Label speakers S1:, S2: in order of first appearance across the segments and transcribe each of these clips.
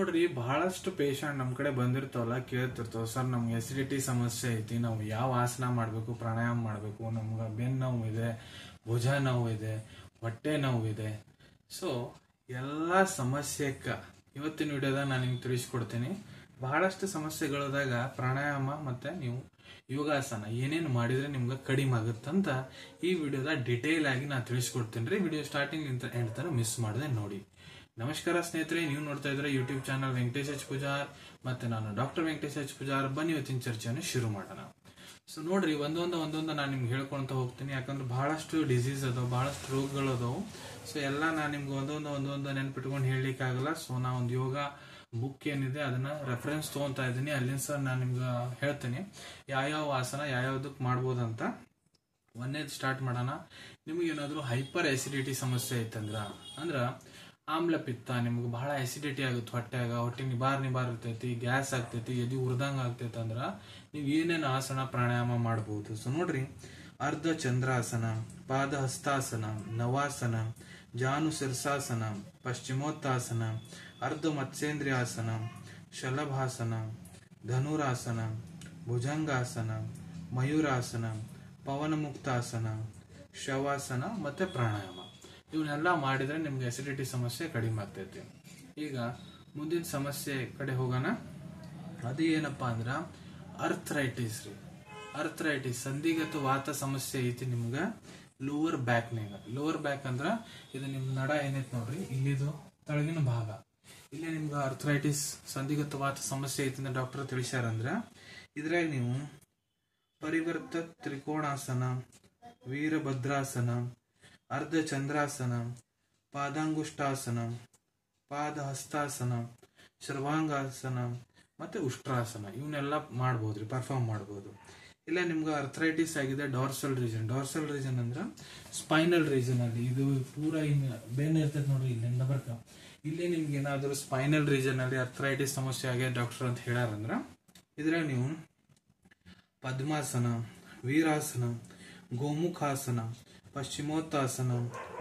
S1: ನೋಡ್ರಿ, ಬಹಳಷ್ಟು ಪೇಷಂಟ್ ನಮ್ ಕಡೆ ಬಂದಿರ್ತಾವಲ್ಲ, ಕೇಳ್ತಿರ್ತಾವ, ಸರ್ ನಮ್ಗೆ ಎಸಿಡಿಟಿ ಸಮಸ್ಯೆ ಐತಿ, ನಾವು ಯಾವ ಆಸನ ಮಾಡ್ಬೇಕು, ಪ್ರಾಣಾಯಾಮ ಮಾಡ್ಬೇಕು, ನಮ್ಗೆ ಬೆನ್ನು ನೋವು ಇದೆ, ಭುಜ ನೋವು ಇದೆ, ಹೊಟ್ಟೆ ನೋವು ಇದೆ. ಸೊ ಎಲ್ಲಾ ಸಮಸ್ಯೆಕ್ಕ ಇವತ್ತಿನ ವಿಡಿಯೋದಾಗ ನಾನು ನಿಮ್ಗೆ ತಿಳಿಸ್ಕೊಡ್ತೀನಿ. ಬಹಳಷ್ಟು ಸಮಸ್ಯೆಗಳದಾಗ ಪ್ರಾಣಾಯಾಮ ಮತ್ತೆ ನೀವು ಯೋಗಾಸನ ಏನೇನು ಮಾಡಿದ್ರೆ ನಿಮ್ಗೆ ಕಡಿಮೆ ಆಗುತ್ತಂತ ಈ ವಿಡಿಯೋದ ಡಿಟೇಲ್ ಆಗಿ ನಾನು ತಿಳಿಸ್ಕೊಡ್ತೀನಿ ರೀ. ವಿಡಿಯೋ ಸ್ಟಾರ್ಟಿಂಗ್ ಎಂಡ್ ತರ ಮಿಸ್ ಮಾಡದೆ ನೋಡಿ. ನಮಸ್ಕಾರ ಸ್ನೇಹಿತರೆ, ನೀವು ನೋಡ್ತಾ ಇದ್ರೆ YouTube channel Venkatesh H Pujar, ಮತ್ತೆ ನಾನು ಡಾಕ್ಟರ್ ವೆಂಕಟೇಶ್ ಎಚ್ ಪೂಜಾರ್. ಬನ್ನಿ ಇವತ್ತಿನ ಚರ್ಚೆಯನ್ನು ಶುರು ಮಾಡೋಣ. ಸೊ ನೋಡ್ರಿ, ಒಂದೊಂದು ನಾನು ನಿಮ್ಗೆ ಹೇಳ್ಕೊಂತ ಹೋಗ್ತೀನಿ, ಯಾಕಂದ್ರೆ ಬಹಳಷ್ಟು ಡಿಸೀಸ್ ಅದಾವ, ಬಹಳಷ್ಟು ರೋಗಗಳು ಅದಾವು. ಸೊ ಎಲ್ಲ ನಾನು ನಿಮ್ಗೆ ಒಂದೊಂದು ನೆನ್ಪಿಟ್ಕೊಂಡು ಹೇಳಲಿಕ್ಕೆ ಆಗಲ್ಲ. ಸೊ ನಾ ಒಂದು ಯೋಗ ಬುಕ್ ಏನಿದೆ ಅದನ್ನ ರೆಫರೆನ್ಸ್ ತಗೊಂತಾ ಇದ್ದೀನಿ, ಅಲ್ಲಿಂದ ಸರ್ ನಾನು ನಿಮ್ಗೆ ಹೇಳ್ತೀನಿ ಯಾವ್ಯಾವ ಆಸನ ಯಾವ್ಯಾವ್ದಕ್ ಮಾಡ್ಬೋದಂತ. ಒಂದೇದು ಸ್ಟಾರ್ಟ್ ಮಾಡೋಣ. ನಿಮ್ಗೆ ಏನಾದ್ರು ಹೈಪರ್ ಎಸಿಡಿಟಿ ಸಮಸ್ಯೆ ಐತಂದ್ರ, ಅಂದ್ರ ಆಮ್ಲಪಿತ್ತ, ನಿಮ್ಗೆ ಬಹಳ ಎಸಿಡಿಟಿ ಆಗುತ್ತೆ, ಹೊಟ್ಟೆ ನಿಬಾರ್ ಇರ್ತೈತಿ, ಗ್ಯಾಸ್ ಆಗ್ತೈತಿ, ಎದಿ ಉರ್ದಂಗ ಆಗ್ತೈತಿ ಅಂದ್ರ ನೀವು ಏನೇನು ಆಸನ ಪ್ರಾಣಾಯಾಮ ಮಾಡಬಹುದು. ಸೊ ನೋಡ್ರಿ, ಅರ್ಧ ಚಂದ್ರಾಸನ, ಪಾದ ಹಸ್ತಾಸನ, ನವಾಸನ, ಜಾನು ಶಿರ್ಸಾಸನ, ಪಶ್ಚಿಮೋತ್ತಾಸನ, ಅರ್ಧ ಮತ್ಸ್ಯೇಂದ್ರಿಯಾಸನ, ಶಲಭಾಸನ, ಧನುರಾಸನ, ಭುಜಂಗಾಸನ, ಮಯೂರಾಸನ, ಪವನ ಮುಕ್ತಾಸನ, ಶವಾಸನ ಮತ್ತೆ ಪ್ರಾಣಾಯಾಮ. ಇವನ್ನೆಲ್ಲ ಮಾಡಿದ್ರೆ ನಿಮ್ಗೆ ಎಸಿಡಿಟಿ ಸಮಸ್ಯೆ ಕಡಿಮೆ ಆಗ್ತೈತಿ. ಈಗ ಮುಂದಿನ ಸಮಸ್ಯೆ ಕಡೆ ಹೋಗೋಣ. ಅದು ಏನಪ್ಪಾ ಅಂದ್ರ ಅರ್ಥರೈಟಿಸ್ ರೀ. ಅರ್ಥರೈಟಿಸ್ ಸಂಧಿಗತ ವಾತ ಸಮಸ್ಯೆ ಐತಿ ನಿಮ್ಗ ಲೋವರ್ ಬ್ಯಾಕ್ನಾಗ. ಲೋವರ್ ಬ್ಯಾಕ್ ಅಂದ್ರ ಇದು ನಿಮ್ ನಡ ಏನೈತಿ ನೋಡ್ರಿ, ಇಲ್ಲಿದು ತಳಗಿನ ಭಾಗ, ಇಲ್ಲಿ ನಿಮ್ಗೆ ಅರ್ಥರೈಟಿಸ್ ಸಂಧಿಗತ ವಾತ ಸಮಸ್ಯೆ ಐತಿ ಅಂತ ಡಾಕ್ಟರ್ ತಿಳಿಸ್ಯಾರಂದ್ರ ಇದ್ರಾಗ ನೀವು ಪರಿವರ್ತ ತ್ರಿಕೋಣಾಸನ, ವೀರಭದ್ರಾಸನ, ಅರ್ಧ ಚಂದ್ರಾಸನ, ಪಾದಾಂಗುಷ್ಟಾಸನ, ಪಾದ ಹಸ್ತಾಸನ, ಸರ್ವಾಂಗಾಸನ ಮತ್ತೆ ಉಷ್ಟ್ರಾಸನ ಇವನ್ನೆಲ್ಲ ಮಾಡ್ಬೋದ್ರಿ, ಪರ್ಫಾರ್ಮ್ ಮಾಡ್ಬೋದು. ಇಲ್ಲ ನಿಮ್ಗೆ ಅರ್ಥರೈಟಿಸ್ ಆಗಿದೆ ಡಾರ್ಸಲ್ ರೀಜನ್. ಡಾರ್ಸಲ್ ರೀಜನ್ ಅಂದ್ರ ಸ್ಪೈನಲ್ ರೀಜನ್ ಅಲ್ಲಿ, ಇದು ಪೂರಾ ಬೆನ್ ಇರ್ತೈತೆ ನೋಡ್ರಿ, ಇಲ್ಲಿಂದ ಬರ್ಕ ಇಲ್ಲಿ ನಿಮ್ಗೆ ಏನಾದ್ರು ಸ್ಪೈನಲ್ ರೀಜನ್ ಅಲ್ಲಿ ಅರ್ಥರೈಟಿಸ್ ಸಮಸ್ಯೆ ಆಗಿದೆ ಡಾಕ್ಟರ್ ಅಂತ ಹೇಳಾರಂದ್ರ ಇದ್ರಾಗ ನೀವು ಪದ್ಮಾಸನ, ವೀರಾಸನ, ಗೋಮುಖಾಸನ, ಪಶ್ಚಿಮೋತ್ತಾಸನ,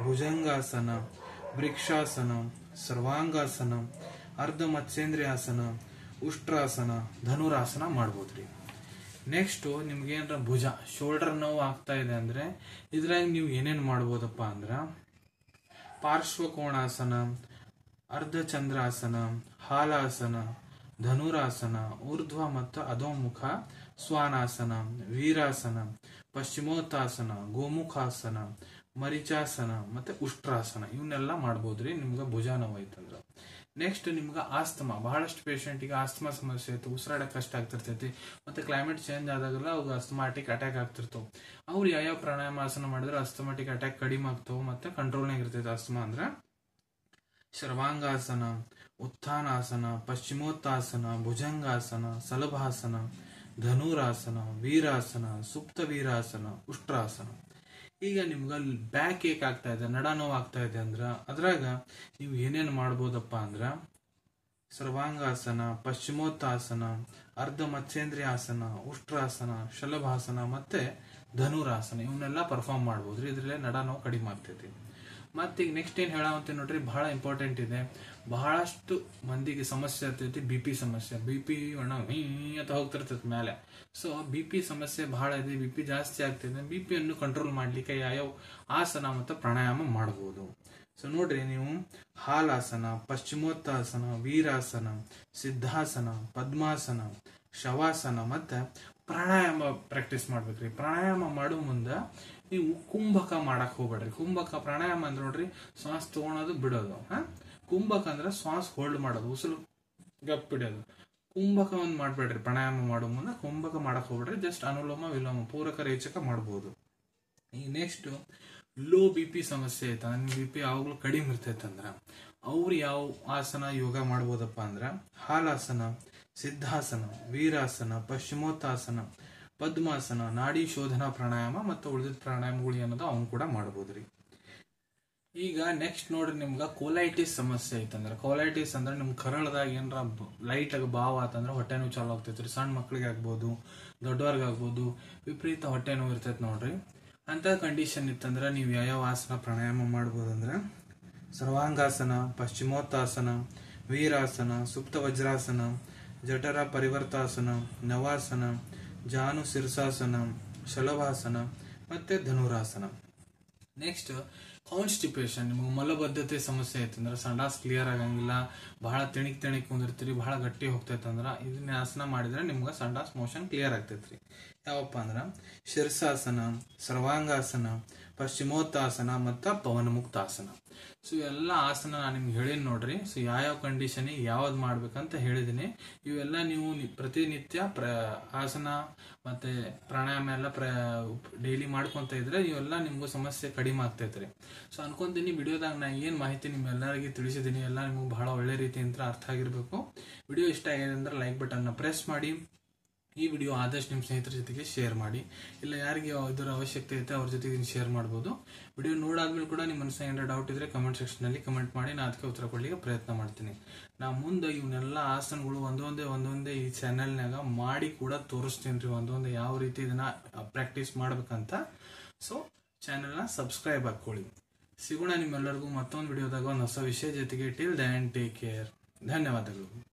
S1: ಭುಜಂಗಾಸನ, ವೃಕ್ಷಾಸನ, ಸರ್ವಾಂಗಾಸನ, ಅರ್ಧ ಮತ್ಸ್ಯೇಂದ್ರಿಯಾಸನ, ಉಷ್ಟ್ರಾಸನ, ಧನುರಾಸನ ಮಾಡ್ಬೋದ್ರಿ. ನೆಕ್ಸ್ಟ್ ನಿಮ್ಗೆ ಏನಾರ ಭುಜ ಶೋಲ್ಡರ್ ನೋವು ಆಗ್ತಾ ಇದೆ ಅಂದ್ರೆ ಇದ್ರಾಗ ನೀವು ಏನೇನ್ ಮಾಡ್ಬೋದಪ್ಪ ಅಂದ್ರ ಪಾರ್ಶ್ವಕೋಣಾಸನ, ಅರ್ಧ ಚಂದ್ರಾಸನ, ಹಾಲಾಸನ, ಧನುರಾಸನ, ಊರ್ಧ್ವ ಮತ್ತು ಅಧೋಮುಖ ಸ್ವಾನಾಸನ, ವೀರಾಸನ, ಪಶ್ಚಿಮೋತ್ತಾಸನ, ಗೋಮುಖಾಸನ, ಮರಿಚಾಸನ ಮತ್ತೆ ಉಷ್ಟ್ರಾಸನ ಇವನ್ನೆಲ್ಲ ಮಾಡ್ಬೋದ್ರಿ ನಿಮ್ಗೆ ಭುಜ ನೋವು ಐತಂದ್ರ. ನೆಕ್ಸ್ಟ್ ನಿಮ್ಗೆ ಆಸ್ತಮಾ, ಬಹಳಷ್ಟು ಪೇಷಂಟಿಗೆ ಆಸ್ತಮಾ ಸಮಸ್ಯೆ ಐತಿ, ಉಸಿರಾಡಕ್ ಕಷ್ಟ ಆಗ್ತಿರ್ತೈತಿ, ಮತ್ತೆ ಕ್ಲೈಮೇಟ್ ಚೇಂಜ್ ಆದಾಗೆಲ್ಲ ಅವಾಗ ಅಸ್ತಮಾಟಿಕ್ ಅಟ್ಯಾಕ್ ಆಗ್ತಿರ್ತಾವ. ಅವ್ರು ಯಾವ ಪ್ರಾಣಾಯಾಮ ಆಸನ ಮಾಡಿದ್ರೆ ಅಸ್ತಮಾಟಿಕ್ ಅಟ್ಯಾಕ್ ಕಡಿಮೆ ಆಗ್ತಾವ ಮತ್ತೆ ಕಂಟ್ರೋಲ್ನಾಗ ಇರ್ತೈತಿ ಆಸ್ತಮಾ ಅಂದ್ರ ಸರ್ವಾಂಗಾಸನ, ಉತ್ಥಾನಾಸನ, ಪಶ್ಚಿಮೋತ್ತಾಸನ, ಭುಜಂಗಾಸನ, ಸಲಭಾಸನ, ಧನುರಾಸನ, ವೀರಾಸನ, ಸುಪ್ತ ವೀರಾಸನ, ಉಷ್ಟ್ರಾಸನ. ಈಗ ನಿಮ್ಗೆ ಬ್ಯಾಕ್ ಏಕ್ ಆಗ್ತಾ ಇದೆ, ನಡ ನೋವು ಆಗ್ತಾ ಇದೆ ಅಂದ್ರ ಅದ್ರಾಗ ನೀವು ಏನೇನು ಮಾಡ್ಬೋದಪ್ಪ ಅಂದ್ರ ಸರ್ವಾಂಗಾಸನ, ಪಶ್ಚಿಮೋತ್ತಾಸನ, ಅರ್ಧ ಮತ್ಸ್ಯೇಂದ್ರಿಯಾಸನ, ಉಷ್ಟ್ರಾಸನ, ಶಲಭಾಸನ ಮತ್ತೆ ಧನುರಾಸನ ಇವನ್ನೆಲ್ಲ ಪರ್ಫಾರ್ಮ್ ಮಾಡ್ಬೋದ್ರಿ. ಇದ್ರಲ್ಲೇ ನಡ ನೋವು ಕಡಿಮೆ ಆಗ್ತೈತಿ. ಮತ್ತೀಗ ನೆಕ್ಸ್ಟ್ ಏನ್ ಹೇಳಾವಂತ ನೋಡ್ರಿ, ಬಹಳ ಇಂಪಾರ್ಟೆಂಟ್ ಇದೆ. ಬಹಳಷ್ಟು ಮಂದಿಗೆ ಸಮಸ್ಯೆ ಇರ್ತೈತಿ ಬಿಪಿ ಸಮಸ್ಯೆ. ಬಿಪಿ ಅಂತ ಹೋಗ್ತಿರ್ತೈತಿ ಮೇಲೆ. ಸೊ ಬಿಪಿ ಸಮಸ್ಯೆ ಬಹಳ ಇದೆ, ಬಿಪಿ ಜಾಸ್ತಿ ಆಗ್ತಿದೆ. ಬಿಪಿ ಅನ್ನು ಕಂಟ್ರೋಲ್ ಮಾಡ್ಲಿಕ್ಕೆ ಯಾವ ಆಸನ ಮತ್ತು ಪ್ರಾಣಾಯಾಮ ಮಾಡಬಹುದು. ಸೊ ನೋಡ್ರಿ, ನೀವು ಹಾಲಾಸನ, ಪಶ್ಚಿಮೋತ್ತಾಸನ, ವೀರಾಸನ, ಸಿದ್ಧಾಸನ, ಪದ್ಮಾಸನ, ಶವಾಸನ ಮತ್ತೆ ಪ್ರಾಣಾಯಾಮ ಪ್ರಾಕ್ಟೀಸ್ ಮಾಡ್ಬೇಕ್ರಿ. ಪ್ರಾಣಾಯಾಮ ಮಾಡೋ ಮುಂದ ನೀವು ಕುಂಭಕ ಮಾಡಕ್ ಹೋಗ್ಬೇಡ್ರಿ. ಕುಂಭಕ ಪ್ರಾಣಾಯಾಮ ಅಂದ್ರೆ ನೋಡ್ರಿ, ಶ್ವಾಸ ತಗೊಳೋದು ಬಿಡೋದು. ಕುಂಭಕ ಅಂದ್ರೆ ಶ್ವಾಸ ಹೋಲ್ಡ್ ಮಾಡೋದು, ಉಸಿರು ಗಪ್ಪಿಡೋದು. ಕುಂಭಕ ಒಂದ್ ಮಾಡ್ಬೇಡ್ರಿ. ಪ್ರಾಣಾಯಾಮ ಮಾಡೋ ಮುಂದೆ ಕುಂಭಕ ಮಾಡಕ್ ಹೋಗ್ಬೇಡ್ರಿ. ಜಸ್ಟ್ ಅನುಲೋಮ ವಿಲೋಮ ಪೂರಕ ರೇಚಕ ಮಾಡ್ಬೋದು. ಈಗ ನೆಕ್ಸ್ಟ್ ಲೋ ಬಿಪಿ ಸಮಸ್ಯೆ ಐತ, ನನ್ ಬಿಪಿ ಯಾವಾಗ್ಲೂ ಕಡಿಮೆ ಇರ್ತೈತಂದ್ರ ಅವ್ರು ಯಾವ ಆಸನ ಯೋಗ ಮಾಡ್ಬೋದಪ್ಪ ಅಂದ್ರ ಹಾಲಾಸನ, ಸಿದ್ಧಾಸನ, ವೀರಾಸನ, ಪಶ್ಚಿಮೋತ್ತಾಸನ, ಪದ್ಮಾಸನ, ನಾಡಿ ಶೋಧನಾ ಪ್ರಾಣಾಯಾಮ ಮತ್ತು ಉಳಿದ ಪ್ರಾಣಾಯಾಮಗಳು ಏನದ ಅವ್ನು ಕೂಡ ಮಾಡಬಹುದ್ರಿ. ಈಗ ನೆಕ್ಸ್ಟ್ ನೋಡ್ರಿ, ನಿಮ್ಗ ಕೋಲೈಟಿಸ್ ಸಮಸ್ಯೆ ಐತಂದ್ರ, ಕೋಲೈಟಿಸ್ ಅಂದ್ರೆ ನಿಮ್ ಕರಳದಾಗ ಏನ್ರ ಲೈಟ್ ಆಗಿ ಬಾವ್ ಆತಂದ್ರ ಹೊಟ್ಟೆ ನೋವು ಚಾಲು ಆಗ್ತೈತ್ರಿ. ಸಣ್ಣ ಮಕ್ಳಿಗೆ ಆಗ್ಬೋದು, ದೊಡ್ಡವರ್ಗ ಆಗ್ಬೋದು, ವಿಪರೀತ ಹೊಟ್ಟೆ ನೋವು ಇರ್ತೈತಿ ನೋಡ್ರಿ. ಅಂತ ಕಂಡೀಷನ್ ಇತ್ತಂದ್ರ ನೀವು ಯಾವ ಆಸನ ಪ್ರಾಣಾಯಾಮ ಮಾಡ್ಬೋದಂದ್ರ ಸರ್ವಾಂಗಾಸನ, ಪಶ್ಚಿಮೋತ್ತಾಸನ, ವೀರಾಸನ, ಸುಪ್ತ ವಜ್ರಾಸನ, ಜಠರ ಪರಿವರ್ತಾಸನ, ನವಾಸನ, ಜಾನು ಶೀರ್ಷಾಸನ, ಶಲಭಾಸನ ಮತ್ತೆ ಧನುರಾಸನ. Next constipation. ನಿಮಗೆ ಮಲಬದ್ಧತೆ ಸಮಸ್ಯೆ ಐತಂದ್ರೆ, ಸಂಡಾಸ್ ಕ್ಲಿಯರ್ ಆಗಂಗಿಲ್ಲ, ಬಹಳ ತೆಣಿಕ್ ಕುಂದಿರ್ತೀರಿ, ಬಹಳ ಗಟ್ಟಿ ಹೋಗ್ತೈತಂದ್ರ ಇದನ್ನ ಆಸನ ಮಾಡಿದ್ರೆ ನಿಮ್ಗೆ ಸಂಡಾಸ್ ಮೋಷನ್ ಕ್ಲಿಯರ್ ಆಗ್ತೈತ್ರಿ. ಯಾವಪ್ಪ ಅಂದ್ರ ಶೀರ್ಷಾಸನ, ಸರ್ವಾಂಗಾಸನ, ಪಶ್ಚಿಮೋತ್ತಾಸನ ಮತ್ತ ಪವನಮುಕ್ತಾಸನ. ಸೊ ಇವೆಲ್ಲ ಆಸನ ನಾನು ನಿಮ್ಗೆ ಹೇಳಿನಿ ನೋಡ್ರಿ. ಸೊ ಯಾವ ಕಂಡೀಷನಿಗೆ ಯಾವ್ದು ಮಾಡ್ಬೇಕಂತ ಹೇಳಿದೀನಿ. ಇವೆಲ್ಲ ನೀವು ಪ್ರತಿನಿತ್ಯ ಆಸನ ಮತ್ತೆ ಪ್ರಾಣಾಯಾಮ ಎಲ್ಲ ಡೈಲಿ ಮಾಡ್ಕೊಂತ ಇದ್ರೆ ಇವೆಲ್ಲ ನಿಮ್ಗೂ ಸಮಸ್ಯೆ ಕಡಿಮೆ ಆಗ್ತೈತ್ರಿ. ಸೊ ಅನ್ಕೊಂತೀನಿ ವಿಡಿಯೋದಾಗ ನಾ ಏನ್ ಮಾಹಿತಿ ನಿಮ್ಮೆಲ್ಲರಿಗೆ ತಿಳಿಸಿದೀನಿ ಎಲ್ಲ ನಿಮ್ಗೆ ಬಹಳ ಒಳ್ಳೆ ರೀತಿಯಿಂದ ಅರ್ಥ ಆಗಿರ್ಬೇಕು. ವಿಡಿಯೋ ಇಷ್ಟ ಆಗಿದೆ ಅಂದ್ರೆ ಲೈಕ್ ಬಟನ್ ನ ಪ್ರೆಸ್ ಮಾಡಿ. ಈ ವಿಡಿಯೋ ಆದಷ್ಟು ನಿಮ್ಮ ಸ್ನೇಹಿತರ ಜೊತೆಗೆ ಶೇರ್ ಮಾಡಿ. ಇಲ್ಲ ಯಾರಿಗೆ ಇದರ ಅವಶ್ಯಕತೆ ಐತೆ ಅವ್ರ ಜೊತೆಗೆ ಶೇರ್ ಮಾಡ್ಬೋದು. ವಿಡಿಯೋ ನೋಡಾದ್ಮೇಲೆ ಕೂಡ ನಿಮ್ಮ ಮನಸ್ಸಿನ ಏನಾರ ಡೌಟ್ ಇದ್ರೆ ಕಮೆಂಟ್ ಸೆಕ್ಷನ್ ನಲ್ಲಿ ಕಮೆಂಟ್ ಮಾಡಿ, ನಾನು ಅದಕ್ಕೆ ಉತ್ತರ ಕೊಡ್ಲಿಕ್ಕೆ ಪ್ರಯತ್ನ ಮಾಡ್ತೀನಿ. ನಾ ಮುಂದೆ ಇವನ್ನೆಲ್ಲ ಆಸನಗಳು ಒಂದೊಂದೇ ಈ ಚಾನೆಲ್ನಾಗ ಮಾಡಿ ಕೂಡ ತೋರಿಸ್ತೀನಿ ರೀ, ಒಂದೊಂದೇ ಯಾವ ರೀತಿ ಇದನ್ನ ಪ್ರಾಕ್ಟೀಸ್ ಮಾಡ್ಬೇಕಂತ. ಸೊ ಚಾನೆಲ್ನ ಸಬ್ಸ್ಕ್ರೈಬ್ ಹಾಕೊಳ್ಳಿ. ಸಿಗೋಣ ನಿಮ್ಮೆಲ್ಲರಿಗೂ ಮತ್ತೊಂದು ವಿಡಿಯೋದಾಗ ಒಂದು ಹೊಸ ವಿಷಯ ಜೊತೆಗೆ. Till then take care. ಧನ್ಯವಾದಗಳು.